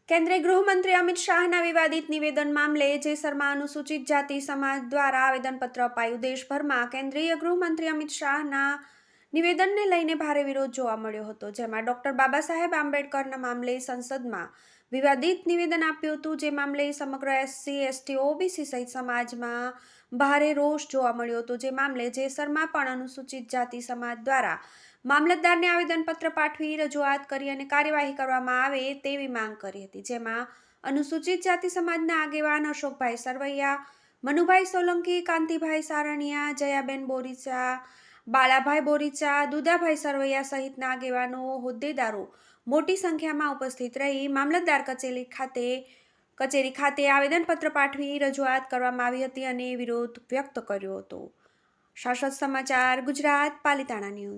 કેન્દ્રીય ગૃહમંત્રી અમિત શાહના વિવાદિત નિવેદન મામલે જેસરમાં અનુસૂચિત જાતિ સમાજ દ્વારા આવેદનપત્ર અપાયું. દેશભરમાં કેન્દ્રીય ગૃહમંત્રી અમિત શાહના નિવેદનને લઈને ભારે વિરોધ જોવા મળ્યો હતો, જેમાં ડોક્ટર બાબા સાહેબ આંબેડકરના મામલે સંસદમાં વિવાદિત નિવેદન આપ્યું હતું. જે મામલે સમગ્ર એસસી, એસટી, ઓબીસી સહિત સમાજમાં ભારે રોષ જોવા મળ્યો હતો. જે મામલે જેસરમાં પણ અનુસૂચિત જાતિ સમાજ દ્વારા મામલતદારને આવેદનપત્ર પાઠવી રજૂઆત કરી અને કાર્યવાહી કરવામાં આવે તેવી માંગ કરી હતી. જેમાં અનુસૂચિત જાતિ સમાજના આગેવાન અશોકભાઈ સરવૈયા, મનુભાઈ સોલંકી, કાંતિભાઈ સારણિયા, જયાબેન બોરીચા, બાલાભાઈ બોરીચા, દુદાભાઈ સરવૈયા સહિતના આગેવાનો, હોદ્દેદારો મોટી સંખ્યામાં ઉપસ્થિત રહી મામલતદાર કચેરી ખાતે આવેદનપત્ર પાઠવી રજૂઆત કરવામાં આવી હતી અને વિરોધ વ્યક્ત કર્યો હતો. શાશ્વત સમાચાર ગુજરાત, પાલિતાણા ન્યૂઝ.